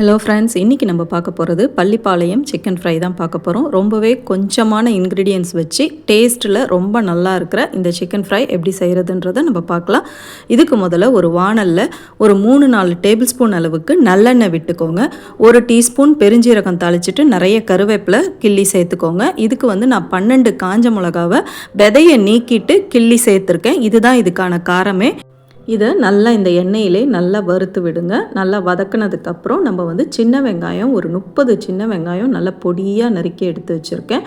Hello friends, இன்றைக்கி நம்ம பார்க்க போகிறது பள்ளிப்பாளையம் சிக்கன் ஃப்ரை தான் பார்க்க போகிறோம். ரொம்பவே கொஞ்சமான இன்க்ரீடியன்ஸ் வச்சு டேஸ்ட்டில் ரொம்ப நல்லா இருக்கிற இந்த சிக்கன் ஃப்ரை எப்படி செய்கிறதுன்றதை நம்ம பார்க்கலாம். இதுக்கு முதல்ல ஒரு வாணலில் ஒரு 3-4 டேபிள் ஸ்பூன் அளவுக்கு நல்லெண்ணெய் விட்டுக்கோங்க. 1 டீஸ்பூன் பெருஞ்சீரகம் தாளிச்சிட்டு நிறைய கருவேப்பிலை கிள்ளி சேர்த்துக்கோங்க. இதுக்கு நான் 12 காஞ்ச மிளகாவை விதையை நீக்கிட்டு கிள்ளி சேர்த்துருக்கேன். இதுதான் இதுக்கான காரமே. இதை நல்லா இந்த எண்ணெயிலே நல்லா வறுத்து விடுங்க. நல்லா வதக்கினதுக்கப்புறம் நம்ம சின்ன வெங்காயம் ஒரு 30 சின்ன வெங்காயம் நல்லா பொடியாக நறுக்கி எடுத்து வச்சுருக்கேன்.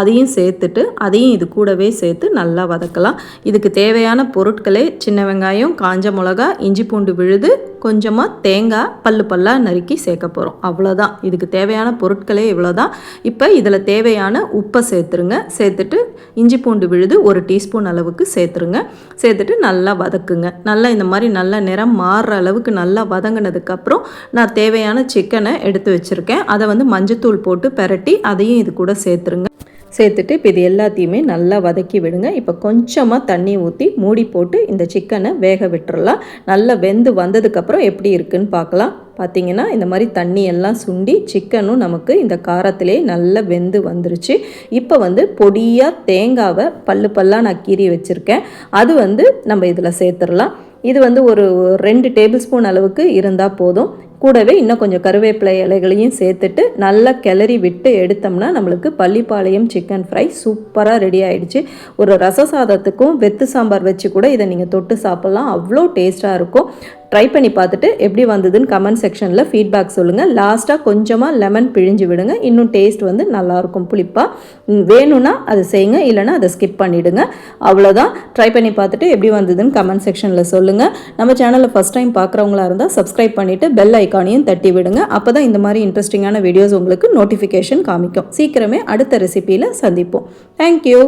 அதையும் சேர்த்துட்டு அதையும் இது கூடவே சேர்த்து நல்லா வதக்கலாம். இதுக்கு தேவையான பொருட்களே சின்ன வெங்காயம், காஞ்ச மிளகா, இஞ்சி பூண்டு விழுது, கொஞ்சமாக தேங்காய் பல்லாக நறுக்கி சேர்க்க போகிறோம். அவ்வளோதான், இதுக்கு தேவையான பொருட்களே இவ்வளோதான். இப்போ இதில் தேவையான உப்பை சேர்த்துருங்க. சேர்த்துட்டு இஞ்சி பூண்டு விழுது 1 டீஸ்பூன் அளவுக்கு சேர்த்துருங்க. சேர்த்துட்டு நல்லா வதக்குங்க. நல்லா இந்த மாதிரி நல்லா நிறம் மாறுற அளவுக்கு நல்லா வதங்கினதுக்கப்புறம் நான் தேவையான சிக்கனை எடுத்து வச்சுருக்கேன். அதை மஞ்சத்தூள் போட்டு பெரட்டி அதையும் இது கூட சேர்த்துருங்க. சேர்த்துட்டு இப்போ இது எல்லாத்தையுமே நல்லா வதக்கி விடுங்க. இப்போ கொஞ்சமாக தண்ணி ஊற்றி மூடி போட்டு இந்த சிக்கனை வேக விட்டுறலாம். நல்லா வெந்து வந்ததுக்கப்புறம் எப்படி இருக்குன்னு பார்க்கலாம். பார்த்திங்கன்னா இந்த மாதிரி தண்ணி எல்லாம் சுண்டி சிக்கனும் நமக்கு இந்த காரத்திலே நல்லா வெந்து வந்துருச்சு. இப்போ பொடியாக தேங்காவை பல்லாக நான் கீறி வச்சுருக்கேன். அது நம்ம இதில் சேர்த்துடலாம். இது ஒரு 2 டேபிள் ஸ்பூன் அளவுக்கு இருந்தால் போதும். கூடவே இன்னும் கொஞ்சம் கருவேப்பிலை இலைகளையும் சேர்த்துட்டு நல்லா கிளறி விட்டு எடுத்தோம்னா நம்மளுக்கு பள்ளிப்பாளையம் சிக்கன் ஃப்ரை சூப்பராக ரெடி ஆகிடுச்சு. ஒரு ரச சாதத்துக்கும் வெத்து சாம்பார் வச்சு கூட இதை நீங்கள் தொட்டு சாப்பிட்லாம். அவ்வளோ டேஸ்ட்டாக இருக்கும். ட்ரை பண்ணி பார்த்துட்டு எப்படி வந்ததுன்னு கமெண்ட் செக்ஷனில் ஃபீட்பேக் சொல்லுங்கள். லாஸ்ட்டாக கொஞ்சமாக லெமன் பிழிஞ்சு விடுங்க. இன்னும் டேஸ்ட் நல்லாயிருக்கும் புளிப்பாக. வேணும்னா அதை செய்யுங்க, இல்லைனா அதை ஸ்கிப் பண்ணிவிடுங்க. அவ்வளோதான். ட்ரை பண்ணி பார்த்துட்டு எப்படி வந்ததுன்னு கமெண்ட் செக்ஷனில் சொல்லுங்கள். நம்ம சேனலில் ஃபஸ்ட் டைம் பார்க்குறவங்களா இருந்தால் சப்ஸ்கிரைப் பண்ணிவிட்டு பெல் ஐக்கானையும் தட்டி விடுங்க. அப்போ தான் இந்த மாதிரி இன்ட்ரெஸ்டிங்கான வீடியோஸ் உங்களுக்கு நோட்டிஃபிகேஷன் காமிக்கும். சீக்கிரமே அடுத்த ரெசிபியில் சந்திப்போம். தேங்க்யூ.